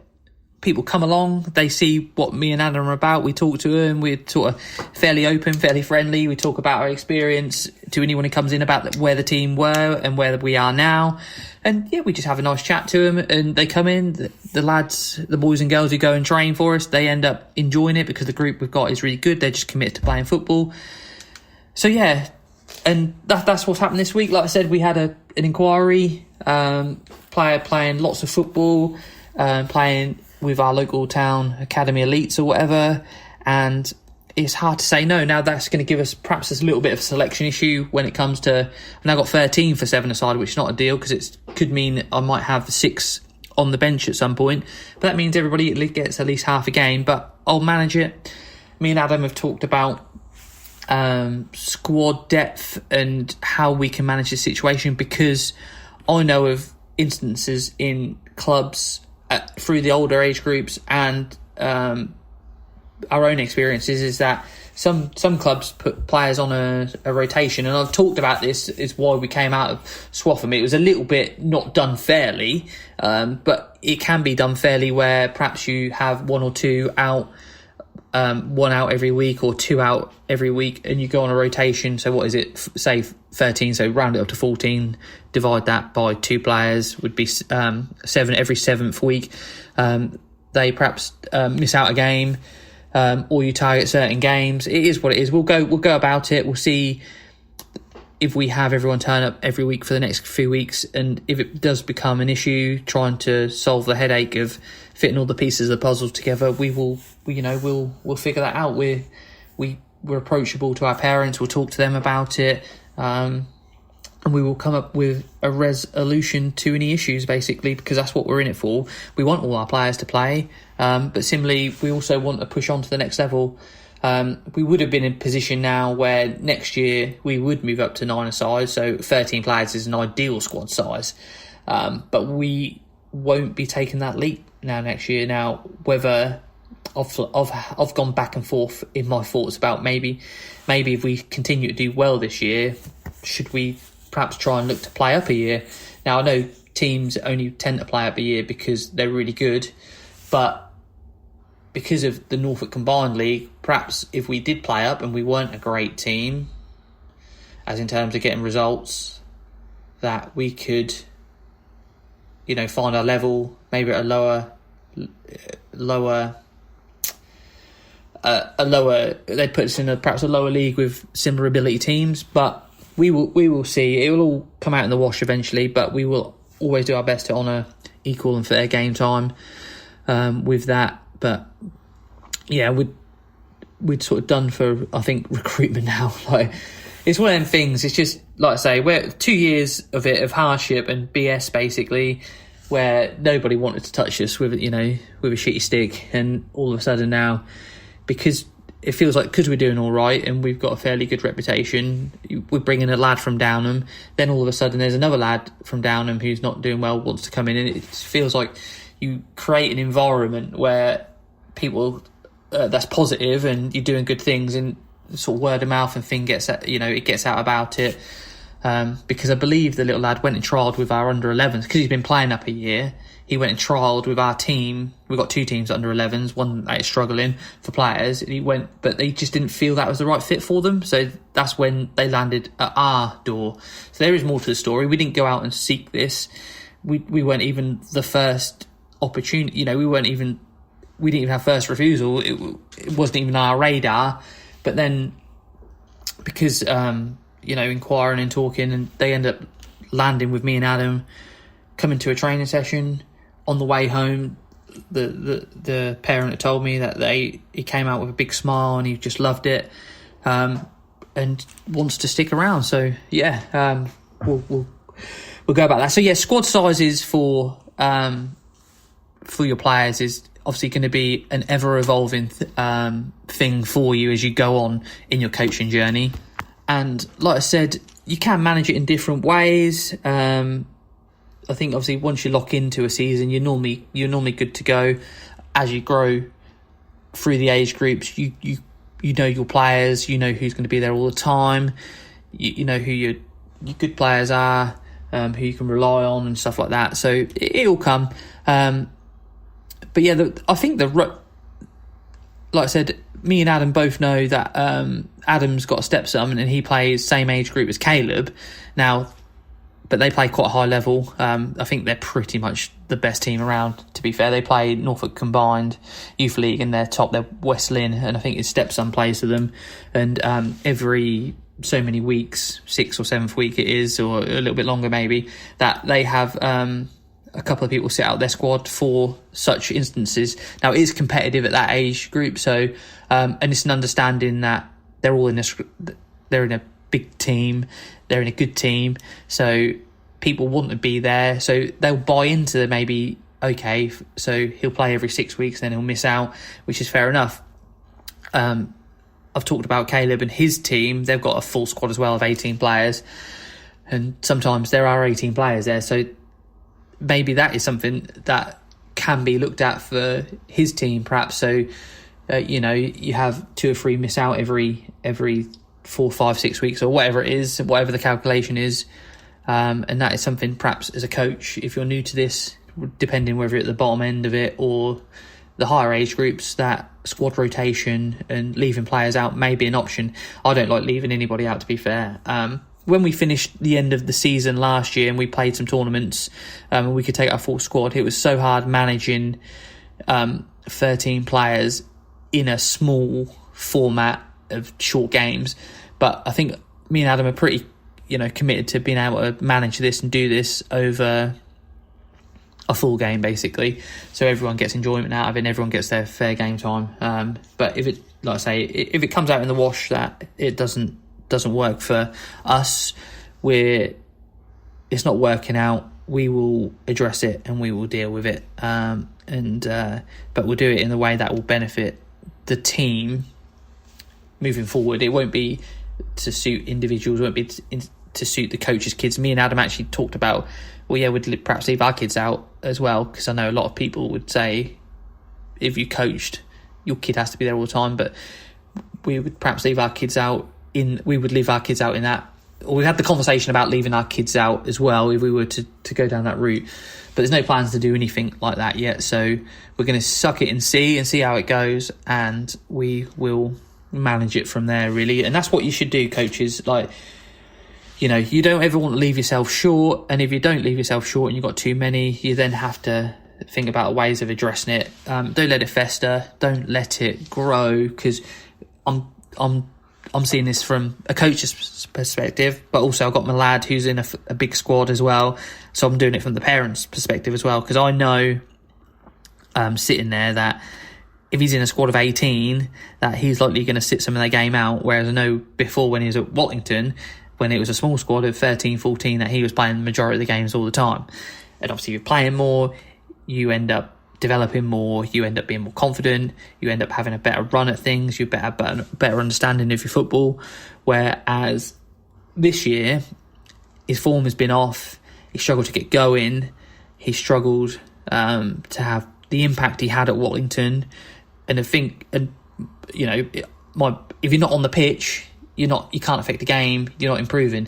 people come along, they see what me and Adam are about, we talk to them, we're sort of fairly open, fairly friendly, we talk about our experience to anyone who comes in about where the team were and where we are now, and we just have a nice chat to them, and they come in, the lads, the boys and girls who go and train for us, they end up enjoying it because the group we've got is really good, they're just committed to playing football. So and that's what's happened this week. Like I said, we had an inquiry, player playing lots of football, playing with our local town academy elites or whatever, and it's hard to say no. Now that's going to give us perhaps a little bit of a selection issue when it comes to, I've now got 13 for 7-a-side, which is not ideal because it could mean I might have 6 on the bench at some point, but that means everybody gets at least half a game, but I'll manage it. Me and Adam have talked about squad depth and how we can manage this situation, because I know of instances in clubs through the older age groups and our own experiences is that some clubs put players on a rotation, and I've talked about this, is why we came out of Swaffham. It was a little bit not done fairly, but it can be done fairly where perhaps you have 1 or 2 out, 1 out every week or 2 out every week, and you go on a rotation. So what is it, say 13, so round it up to 14, divide that by 2 players would be 7 every 7th week. They perhaps miss out a game, or you target certain games. It is what it is. We'll go about it. We'll see if we have everyone turn up every week for the next few weeks, and if it does become an issue trying to solve the headache of fitting all the pieces of the puzzle together, we'll figure that out. We're approachable to our parents. We'll talk to them about it, and we will come up with a resolution to any issues, basically, because that's what we're in it for. We want all our players to play, but similarly, we also want to push on to the next level. We would have been in a position now where next year we would move up to 9-a-side, so 13 players is an ideal squad size, but we won't be taking that leap now next year. Now, whether I've gone back and forth in my thoughts about maybe if we continue to do well this year, should we perhaps try and look to play up a year? Now, I know teams only tend to play up a year because they're really good, but because of the Norfolk Combined League, perhaps if we did play up and we weren't a great team, as in terms of getting results, that we could, find our level, maybe at a lower, they'd put us in perhaps a lower league with similar ability teams, but we will see. It will all come out in the wash eventually, but we will always do our best to honour equal and fair game time with that. But yeah, we'd sort of done for, I think, recruitment now. Like, it's one of them things. It's just, like I say, we're 2 years of hardship and BS basically, where nobody wanted to touch us with a shitty stick, and all of a sudden now, because it feels like because we're doing all right and we've got a fairly good reputation, we're bringing a lad from Downham, then all of a sudden there's another lad from Downham who's not doing well, wants to come in, and it feels like you create an environment where people that's positive and you're doing good things, and sort of word of mouth and thing gets it gets out about it. Because I believe the little lad went and trialled with our under 11s because he's been playing up a year. He went and trialled with our team. We've got 2 teams under 11s, one that is struggling for players. And he went, but they just didn't feel that was the right fit for them. So that's when they landed at our door. So there is more to the story. We didn't go out and seek this. We weren't even the first opportunity. We didn't even have first refusal. It wasn't even on our radar. But then, because inquiring and talking, and they end up landing with me and Adam, coming to a training session. On the way home, the parent had told me that he came out with a big smile and he just loved it, and wants to stick around. So yeah, we'll go about that. So yeah, squad sizes for your players is obviously going to be an ever evolving thing for you as you go on in your coaching journey. And like I said, you can manage it in different ways. I think obviously once you lock into a season, you're normally good to go. As you grow through the age groups, you know your players, you know who's going to be there all the time, you know who your good players are, who you can rely on and stuff like that. So it'll come. But yeah, I think like I said, me and Adam both know that Adam's got a stepson and he plays same age group as Caleb now, but they play quite a high level. I think they're pretty much the best team around, to be fair. They play Norfolk Combined Youth League and they're West Lynn, and I think his stepson plays for them. And every so many weeks, 6th or 7th week it is, or a little bit longer maybe, that they have a couple of people sit out their squad for such instances. Now, it is competitive at that age group, so and it's an understanding that they're all they're in a big team, they're in a good team, so people want to be there, so they'll buy into maybe, okay, so he'll play every 6 weeks, then he'll miss out, which is fair enough. I've talked about Caleb and his team. They've got a full squad as well of 18 players, and sometimes there are 18 players there, so maybe that is something that can be looked at for his team, perhaps. So, you have 2 or 3 miss out every 4, 5, 6 weeks, or whatever it is, whatever the calculation is. And that is something, perhaps, as a coach, if you're new to this, depending whether you're at the bottom end of it or the higher age groups, that squad rotation and leaving players out may be an option. I don't like leaving anybody out, to be fair. When we finished the end of the season last year and we played some tournaments and we could take our full squad, it was so hard managing 13 players in a small format of short games. But I think me and Adam are pretty, committed to being able to manage this and do this over a full game, basically. So everyone gets enjoyment out of it and everyone gets their fair game time. But if it, like I say, if it comes out in the wash that it doesn't work for us, it's not working out, we will address it and we will deal with it, but we'll do it in the way that will benefit the team moving forward. It won't be to suit individuals, it won't be to suit the coaches' kids. Me and Adam actually talked about, we'd perhaps leave our kids out as well, because I know a lot of people would say if you coached, your kid has to be there all the time, but we would perhaps leave our kids out in that we had the conversation about leaving our kids out as well if we were to go down that route, but there's no plans to do anything like that yet. So we're going to suck it and see how it goes, and we will manage it from there, really. And that's what you should do, coaches. Like, you know, you don't ever want to leave yourself short, and if you don't leave yourself short and you've got too many, you then have to think about ways of addressing it. Don't let it fester. Don't let it grow, because I'm seeing this from a coach's perspective, but also I've got my lad who's in a big squad as well, so I'm doing it from the parents' perspective as well, because I know sitting there that if he's in a squad of 18, that he's likely going to sit some of their game out, whereas I know before when he was at Wattlington, when it was a small squad of 13, 14, that he was playing the majority of the games all the time. And obviously you're playing more, you end up developing more, you end up being more confident, you end up having a better run at things, you better understanding of your football. Whereas this year, his form has been off, he struggled to get going, he struggled to have the impact he had at Wattlington. And I think, you know, if you're not on the pitch, you can't affect the game, you're not improving.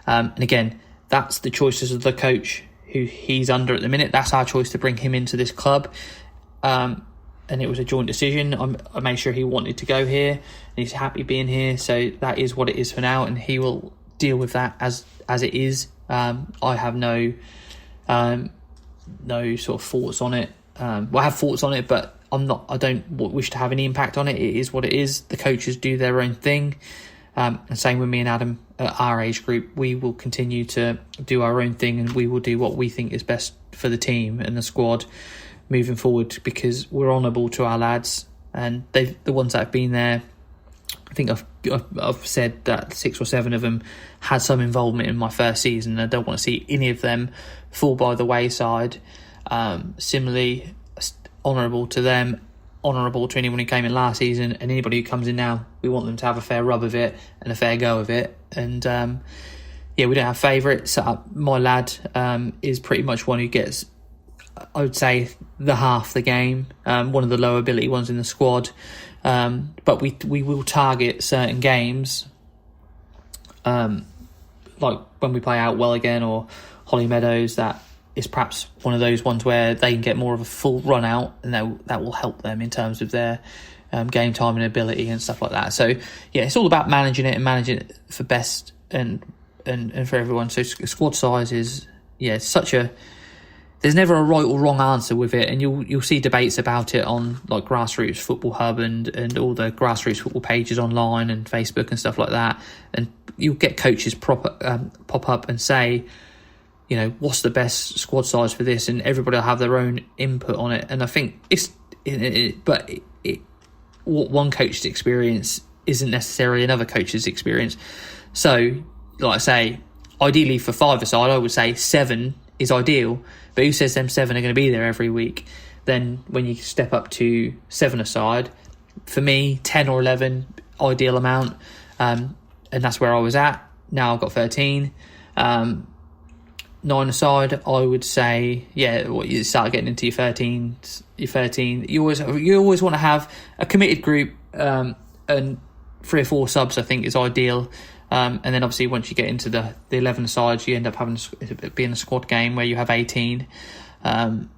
And again, that's the choices of the coach who he's under at the minute. That's our choice to bring him into this club. And it was a joint decision. I made sure he wanted to go here, and he's happy being here. So that is what it is for now, and he will deal with that as it is. I have no sort of thoughts on it. Well, I have thoughts on it, but I don't wish to have any impact on it. It is what it is. The coaches do their own thing. And same with me and Adam at our age group. We will continue to do our own thing, and we will do what we think is best for the team and the squad moving forward, because we're honourable to our lads, and the ones that have been there, I think I've said that 6 or 7 of them had some involvement in my first season. I don't want to see any of them fall by the wayside. Similarly, honourable to them, honourable to anyone who came in last season, and anybody who comes in now. We want them to have a fair rub of it and a fair go of it. And we don't have favourites. My lad is pretty much one who gets, I would say, the half the game, one of the lower ability ones in the squad. But we will target certain games, like when we play Out Well again or Holly Meadows, that is perhaps one of those ones where they can get more of a full run out, and that will help them in terms of their game time and ability and stuff like that. So yeah, it's all about managing it for best and for everyone. So squad size is there's never a right or wrong answer with it, and you'll see debates about it on like Grassroots Football Hub and all the grassroots football pages online and Facebook and stuff like that, and you'll get coaches pop up and say, you know, what's the best squad size for this, and everybody will have their own input on it. And I think what one coach's experience isn't necessarily another coach's experience. So, like I say, ideally for 5-a-side, I would say 7 is ideal. But who says them 7 are going to be there every week? Then when you step up to 7-a-side, for me, 10 or 11, ideal amount. And that's where I was at. Now I've got 13. 9-a-side, I would say, you start getting into your 13. You always want to have a committed group, and 3 or 4 subs, I think, is ideal. And then obviously once you get into the 11 sides, you end up having it being a squad game where you have 18. And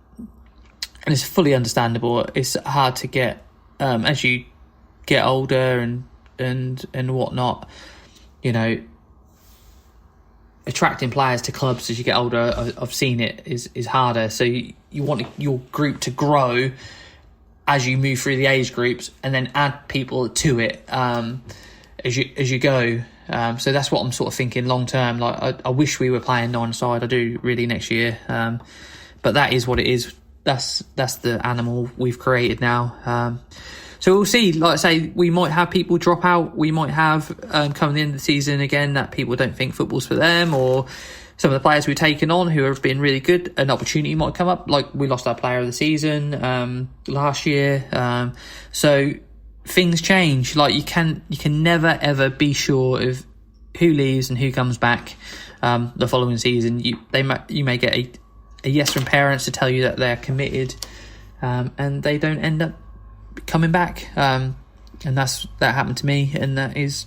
it's fully understandable. It's hard to get as you get older and whatnot. You know, attracting players to clubs as you get older, I've seen it, is harder. So you want your group to grow as you move through the age groups, and then add people to it as you go. So that's what I'm sort of thinking long term. Like I wish we were playing 9-a-side. I do really next year, but that is what it is. That's the animal we've created now. So we'll see. Like I say, we might have people drop out. We might have come the end of the season again that people don't think football's for them, or some of the players we've taken on who have been really good, an opportunity might come up. Like we lost our player of the season last year. So things change. Like you can never ever be sure of who leaves and who comes back the following season. You may get a yes from parents to tell you that they're committed, and they don't end up coming back. And that happened to me, and that is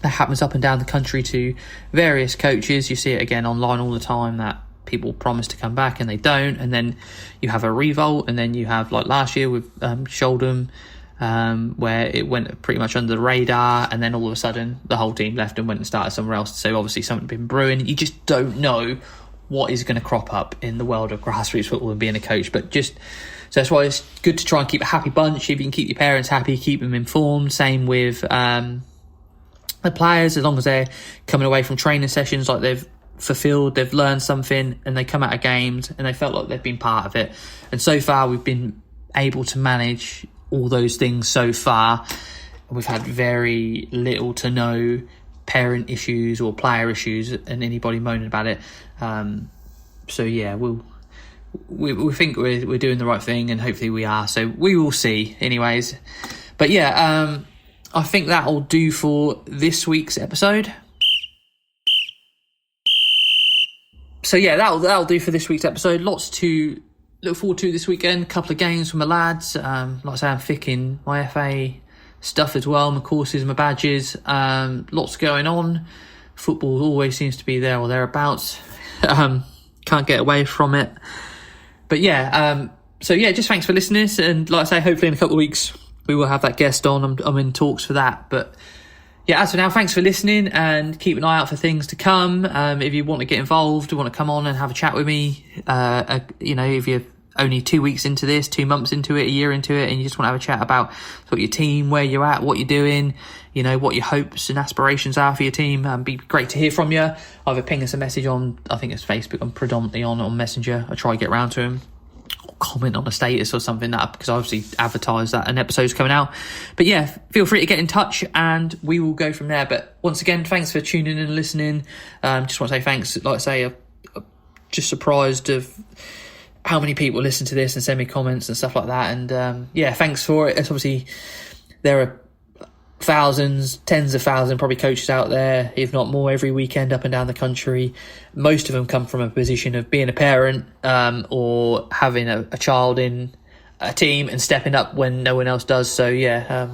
that happens up and down the country to various coaches. You see it again online all the time, that people promise to come back and they don't, and then you have a revolt, and then you have, like last year with Sholdham, where it went pretty much under the radar, and then all of a sudden the whole team left and went and started somewhere else. So obviously something been brewing. You just don't know what is going to crop up in the world of grassroots football and being a coach. But just so that's why it's good to try and keep a happy bunch. If you can keep your parents happy, keep them informed. Same with the players, as long as they're coming away from training sessions like they've fulfilled, they've learned something, and they come out of games and they felt like they've been part of it. And so far we've been able to manage all those things so far. We've had very little to no parent issues or player issues and anybody moaning about it. So yeah, we think we're doing the right thing, and hopefully we are. So we will see anyways. But yeah, I think that'll do for this week's episode. So yeah, that'll do for this week's episode. Lots to look forward to this weekend. Couple of games from my lads. Like I say, I'm thick in my FA stuff as well, my courses, my badges. Lots going on. Football always seems to be there or thereabouts. Can't get away from it. But yeah, so yeah, just thanks for listening. And like I say, hopefully in a couple of weeks we will have that guest on. I'm in talks for that. But yeah, as for now, thanks for listening, and keep an eye out for things to come. If you want to get involved, want to come on and have a chat with me, if you're only 2 weeks into this, 2 months into it, a year into it, and you just want to have a chat about sort of your team, where you're at, what you're doing, what your hopes and aspirations are for your team, be great to hear from you. Either ping us a message on, I think it's Facebook, I'm predominantly on Messenger. I try to get around to them. Comment on a status or something, that because I obviously advertise that an episode's coming out. But yeah, feel free to get in touch and we will go from there. But once again, thanks for tuning in and listening. Just want to say thanks. Like I say, I'm just surprised of how many people listen to this and send me comments and stuff like that. And yeah, thanks for it. It's obviously, there are thousands, tens of thousands probably coaches out there, if not more, every weekend up and down the country. Most of them come from a position of being a parent or having a child in a team and stepping up when no one else does. So yeah,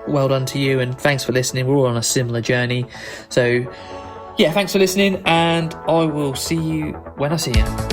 well done to you, and thanks for listening. We're all on a similar journey. So yeah, thanks for listening, and I will see you when I see you.